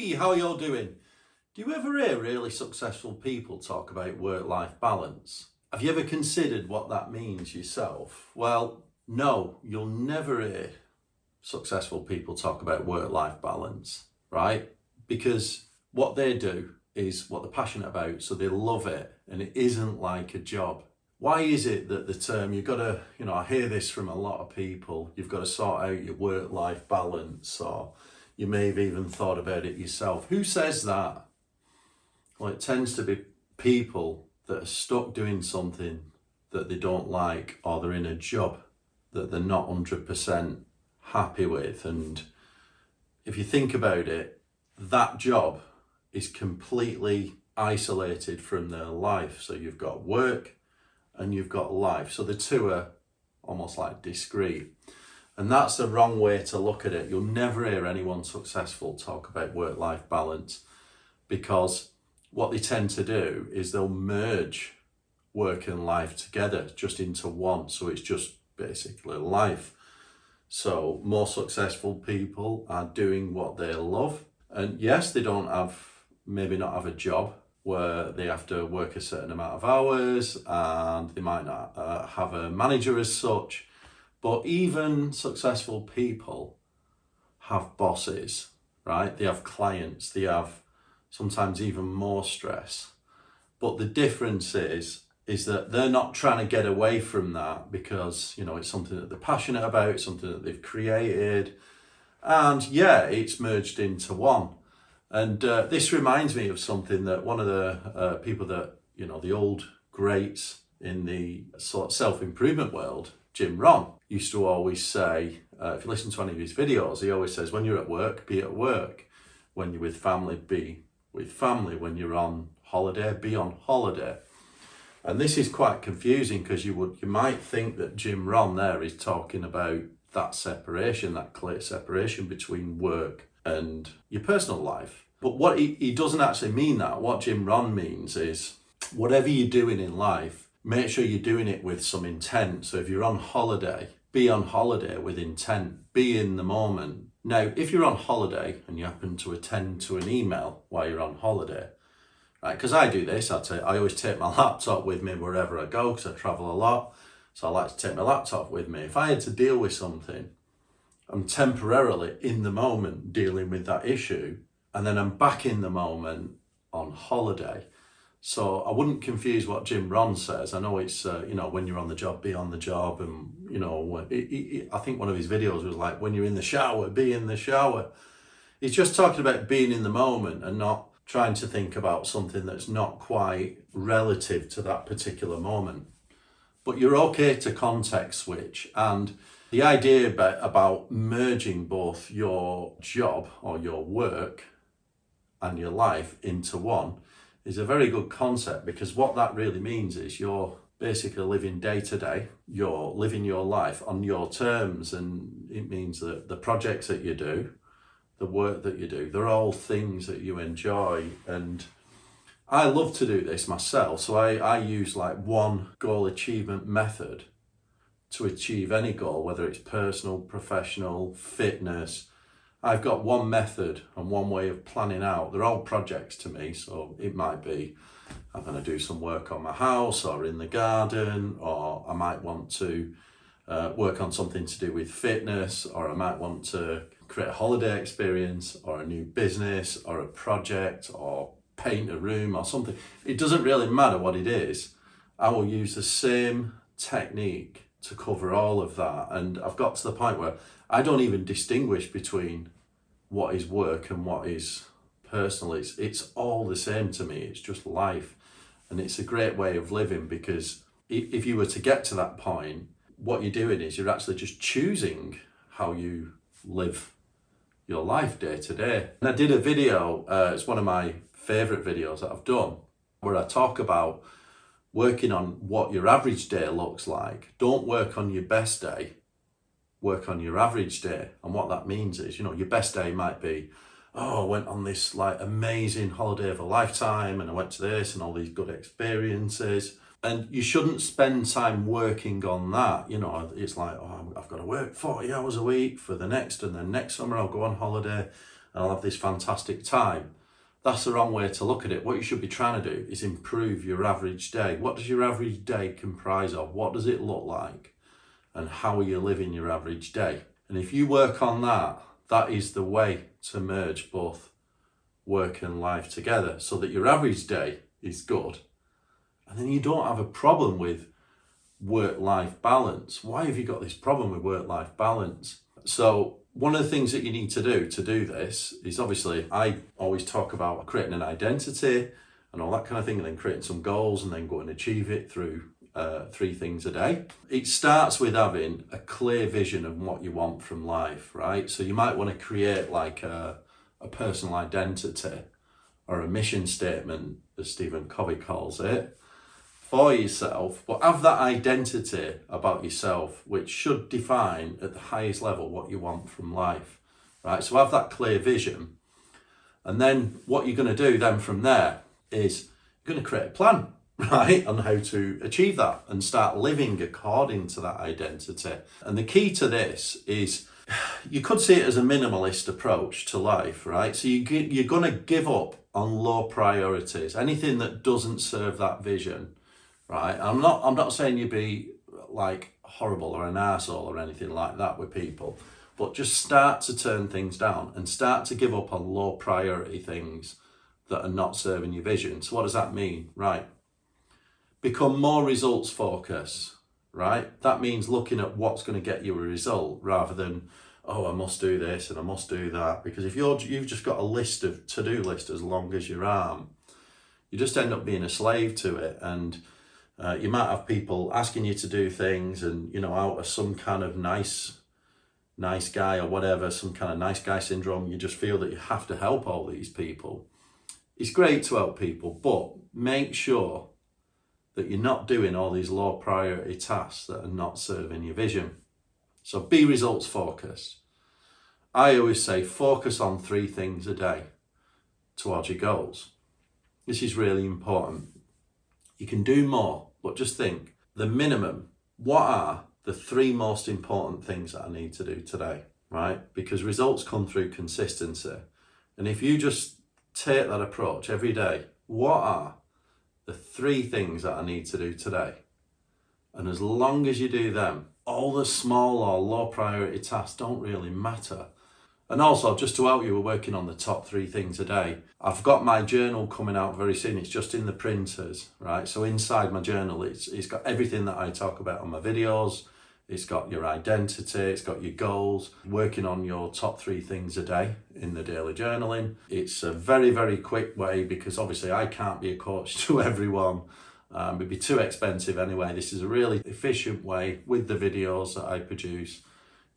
Hey, how y'all doing? Do you ever hear really successful people talk about work-life balance? Have you ever considered what that means yourself? Well, no, you'll never hear successful people talk about work-life balance, right? Because what they do is what they're passionate about, so they love it, and it isn't like a job. Why is it that the term, you've got to, I hear this from a lot of people, you've got to sort out your work-life balance, or you may have even thought about it yourself. Who says that? Well, it tends to be people that are stuck doing something that they don't like, or they're in a job that they're not 100% happy with. And if you think about it, that job is completely isolated from their life. So you've got work and you've got life. So the two are almost like discrete. And that's the wrong way to look at it. You'll never hear anyone successful talk about work-life balance, because what they tend to do is they'll merge work and life together just into one. So it's just basically life. So more successful people are doing what they love. And yes, they maybe not have a job where they have to work a certain amount of hours, and they might not have a manager as such. But even successful people have bosses, right? They have clients, they have sometimes even more stress. But the difference is that they're not trying to get away from that because, it's something that they're passionate about, something that they've created. And yeah, it's merged into one. And this reminds me of something that one of the people that, the old greats in the sort of self-improvement world, Jim Rohn, used to always say, if you listen to any of his videos, he always says, when you're at work, be at work. When you're with family, be with family. When you're on holiday, be on holiday. And this is quite confusing because you might think that Jim Rohn there is talking about that separation, that clear separation between work and your personal life. But what he doesn't actually mean that. What Jim Rohn means is whatever you're doing in life, make sure you're doing it with some intent. So if you're on holiday, be on holiday with intent, be in the moment. Now, if you're on holiday and you happen to attend to an email while you're on holiday, right? Because I do this, I always take my laptop with me wherever I go because I travel a lot. So I like to take my laptop with me. If I had to deal with something, I'm temporarily in the moment dealing with that issue, and then I'm back in the moment on holiday. So I wouldn't confuse what Jim Rohn says. I know it's, when you're on the job, be on the job. And, I think one of his videos was like, when you're in the shower, be in the shower. He's just talking about being in the moment and not trying to think about something that's not quite relative to that particular moment. But you're okay to context switch. And the idea about merging both your job or your work and your life into one is a very good concept, because what that really means is you're basically living day to day, you're living your life on your terms, and it means that the projects that you do, the work that you do, they're all things that you enjoy. And I love to do this myself, so I use like one goal achievement method to achieve any goal, whether it's personal, professional, fitness. I've got one method and one way of planning out. They're all projects to me, so it might be I'm going to do some work on my house or in the garden, or I might want to work on something to do with fitness, or I might want to create a holiday experience or a new business or a project or paint a room or something. It doesn't really matter what it is. I will use the same technique to cover all of that. And I've got to the point where I don't even distinguish between what is work and what is personal. It's all the same to me. It's just life. And it's a great way of living, because if you were to get to that point, what you're doing is you're actually just choosing how you live your life day to day. And I did a video, it's one of my favorite videos that I've done, where I talk about working on what your average day looks like. Don't work on your best day, work on your average day. And what that means is, your best day might be, I went on this like amazing holiday of a lifetime, and I went to this and all these good experiences. And you shouldn't spend time working on that. It's like, I've got to work 40 hours a week for the next, and then next summer I'll go on holiday and I'll have this fantastic time. That's the wrong way to look at it. What you should be trying to do is improve your average day. What does your average day comprise of? What does it look like? And how are you living your average day? And if you work on that, that is the way to merge both work and life together so that your average day is good. And then you don't have a problem with work-life balance. Why have you got this problem with work-life balance? So one of the things that you need to do this is, obviously, I always talk about creating an identity and all that kind of thing, and then creating some goals and then go and achieve it through 3 things a day. It starts with having a clear vision of what you want from life, right? So you might want to create like a personal identity or a mission statement, as Stephen Covey calls it, for yourself, but have that identity about yourself, which should define at the highest level what you want from life, right? So have that clear vision. And then what you're going to do then from there is you're going to create a plan, right, on how to achieve that and start living according to that identity. And the key to this is, you could see it as a minimalist approach to life, right? So you're going to give up on low priorities, anything that doesn't serve that vision. Right, I'm not saying you be like horrible or an arsehole or anything like that with people, but just start to turn things down and start to give up on low priority things that are not serving your vision. So what does that mean? Right, become more results focused, right? That means looking at what's going to get you a result rather than, oh, I must do this and I must do that. Because if you've just got a list of to-do list as long as your arm, you just end up being a slave to it. And you might have people asking you to do things, and out of some kind of nice guy or whatever, some kind of nice guy syndrome, you just feel that you have to help all these people. It's great to help people, but make sure that you're not doing all these low priority tasks that are not serving your vision. So be results focused. I always say focus on 3 things a day towards your goals. This is really important. You can do more, but just think, the minimum, what are the 3 most important things that I need to do today, right? Because results come through consistency. And if you just take that approach every day, what are the 3 things that I need to do today? And as long as you do them, all the small or low priority tasks don't really matter. And also, just to help you, we're working on the top 3 things a day. I've got my journal coming out very soon. It's just in the printers, right? So inside my journal, it's got everything that I talk about on my videos. It's got your identity, it's got your goals, working on your top 3 things a day in the daily journaling. It's a very, very quick way, because obviously I can't be a coach to everyone. It'd be too expensive anyway. This is a really efficient way with the videos that I produce,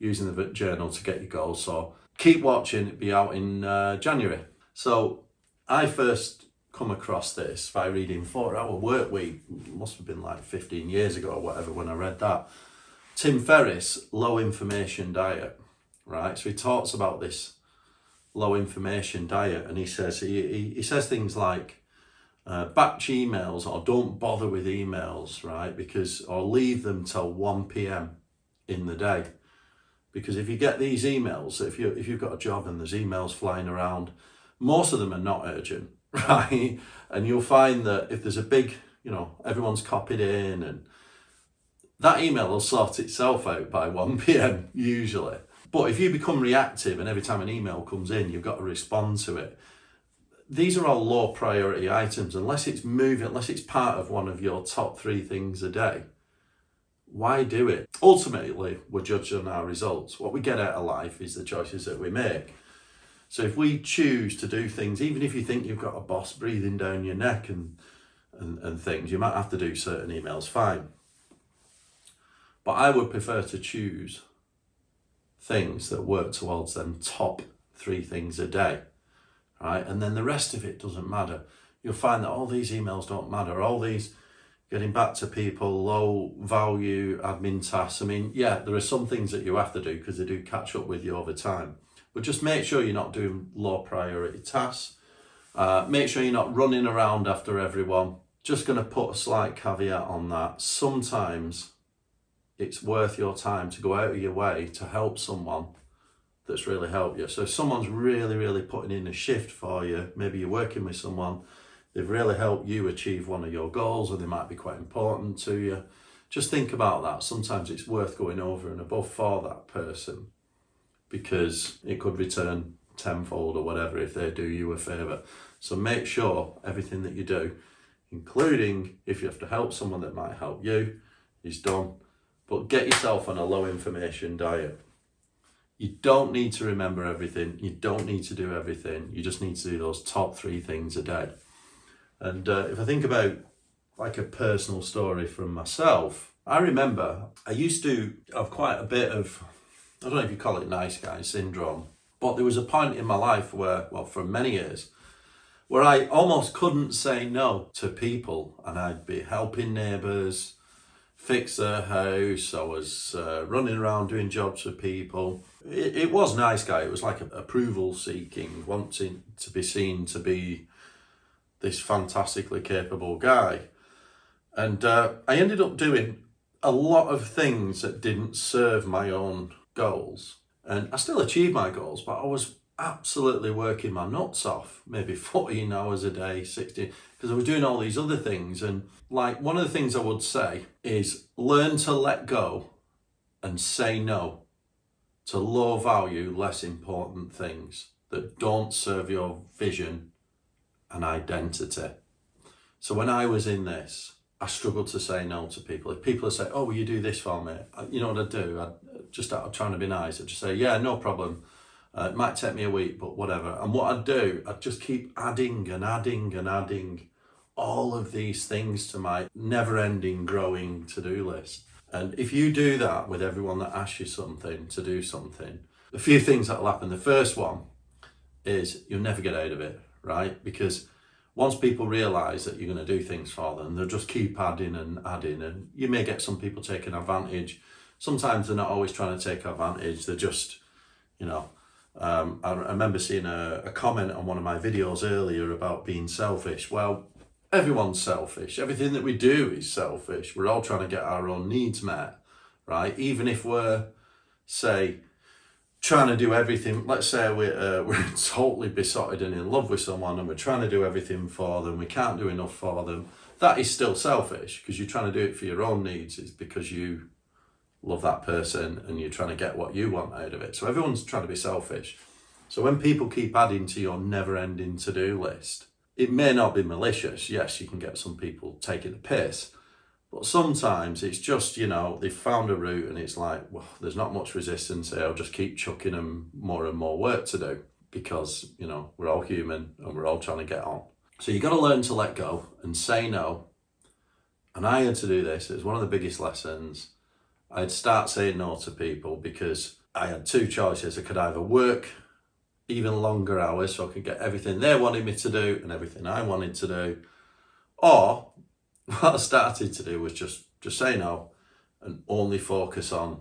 using the journal to get your goals. So keep watching, it'll be out in January. So I first come across this by reading 4-Hour Workweek, must have been like 15 years ago or whatever when I read that. Tim Ferriss, low information diet, right? So he talks about this low information diet, and he says he says things like batch emails, or don't bother with emails, right? Or leave them till 1 p.m. in the day. Because if you get these emails, if you've got a job and there's emails flying around, most of them are not urgent, right? And you'll find that if there's a big, everyone's copied in, and that email will sort itself out by 1 p.m. usually. But if you become reactive and every time an email comes in, you've got to respond to it, these are all low priority items. Unless it's part of one of your top 3 things a day, why do it? Ultimately, we're judged on our results. What we get out of life is the choices that we make. So if we choose to do things, even if you think you've got a boss breathing down your neck and things, you might have to do certain emails, fine. But I would prefer to choose things that work towards them top 3 things a day, right? And then the rest of it doesn't matter. You'll find that all these emails don't matter, all these getting back to people, low value admin tasks. I mean, yeah, there are some things that you have to do because they do catch up with you over time. But just make sure you're not doing low priority tasks. Make sure you're not running around after everyone. Just going to put a slight caveat on that. Sometimes it's worth your time to go out of your way to help someone that's really helped you. So if someone's really putting in a shift for you, maybe you're working with someone, they've really helped you achieve one of your goals, or they might be quite important to you. Just think about that. Sometimes it's worth going over and above for that person, because it could return tenfold or whatever if they do you a favour. So make sure everything that you do, including if you have to help someone that might help you, is done. But get yourself on a low information diet. You don't need to remember everything. You don't need to do everything. You just need to do those top 3 things a day. And if I think about like a personal story from myself, I remember I used to have quite a bit of, I don't know if you call it nice guy syndrome, but there was a point in my life where, well, for many years, where I almost couldn't say no to people, and I'd be helping neighbours fix their house. I was running around doing jobs for people. It was nice guy. It was like approval seeking, wanting to be seen to be this fantastically capable guy. And I ended up doing a lot of things that didn't serve my own goals. And I still achieved my goals, but I was absolutely working my nuts off, maybe 14 hours a day, 16, because I was doing all these other things. And like, one of the things I would say is learn to let go and say no to low value, less important things that don't serve your vision and identity. So when I was in this, I struggled to say no to people. If people say, oh, will you do this for me? You know what I'd do? I'd just out of trying to be nice, I'd just say, yeah, no problem. It might take me a week, but whatever. And what I'd do, I'd just keep adding and adding and adding all of these things to my never-ending growing to-do list. And if you do that with everyone that asks you something to do something, a few things that'll happen. The first one is you'll never get out of it, right? Because once people realise that you're going to do things for them, they'll just keep adding and adding. And you may get some people taking advantage. Sometimes they're not always trying to take advantage. They're just, you know, I remember seeing a comment on one of my videos earlier about being selfish. Well, everyone's selfish. Everything that we do is selfish. We're all trying to get our own needs met, right? Even if we're, say, trying to do everything, let's say we're totally besotted and in love with someone and we're trying to do everything for them, we can't do enough for them, that is still selfish, because you're trying to do it for your own needs. It's because you love that person and you're trying to get what you want out of it. So everyone's trying to be selfish. So when people keep adding to your never-ending to-do list, it may not be malicious. Yes, you can get some people taking the piss, but sometimes it's just, you know, they've found a route and it's like, well, there's not much resistance here. I'll just keep chucking them more and more work to do, because, you know, we're all human and we're all trying to get on. So you got to learn to let go and say no. And I had to do this. It was one of the biggest lessons. I'd start saying no to people because I had 2 choices. I could either work even longer hours so I could get everything they wanted me to do and everything I wanted to do, or what I started to do was just say no and only focus on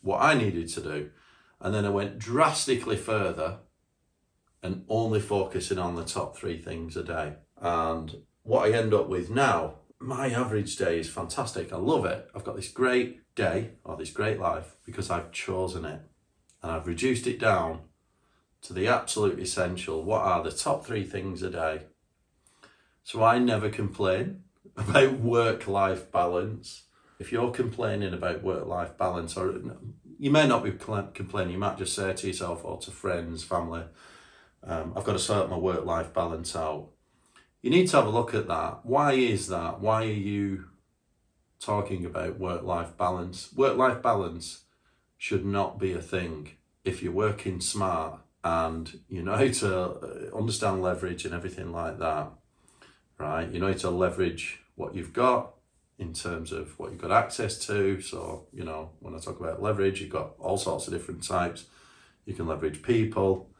what I needed to do. And then I went drastically further and only focusing on the top 3 things a day. And what I end up with now, my average day is fantastic. I love it. I've got this great day or this great life because I've chosen it. And I've reduced it down to the absolute essential. What are the top 3 things a day? So I never complain about work-life balance. If you're complaining about work-life balance, or you may not be complaining, you might just say to yourself or to friends, family, I've got to sort my work-life balance out. You need to have a look at that. Why is that? Why are you talking about work-life balance? Work-life balance should not be a thing if you're working smart and you know how to understand leverage and everything like that, right? You know how to leverage what you've got in terms of what you've got access to. So, you know, when I talk about leverage, you've got all sorts of different types. You can leverage people,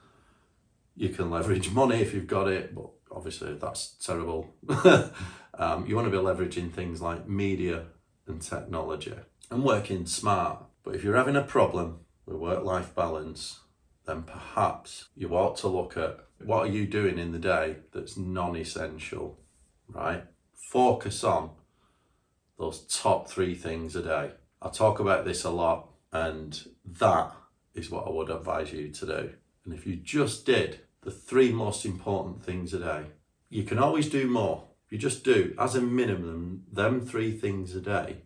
you can leverage money if you've got it, but obviously that's terrible. You want to be leveraging things like media and technology and working smart. But if you're having a problem with work-life balance, then perhaps you ought to look at what are you doing in the day that's non-essential, right? Focus on those top 3 things a day. I talk about this a lot, and that is what I would advise you to do. And if you just did the 3 most important things a day, you can always do more. If you just do, as a minimum, them 3 things a day,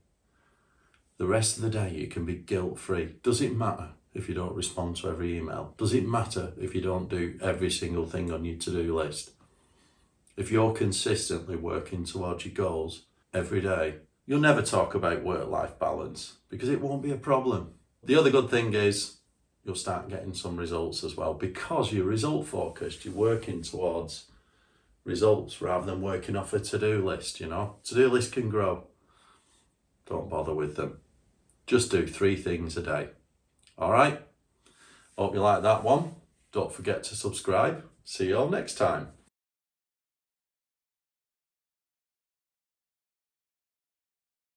the rest of the day you can be guilt-free. Does it matter if you don't respond to every email? Does it matter if you don't do every single thing on your to-do list? If you're consistently working towards your goals every day, you'll never talk about work-life balance because it won't be a problem. The other good thing is you'll start getting some results as well because you're result focused. You're working towards results rather than working off a to-do list, you know. To-do list can grow. Don't bother with them. Just do 3 things a day. All right? Hope you like that one. Don't forget to subscribe. See you all next time.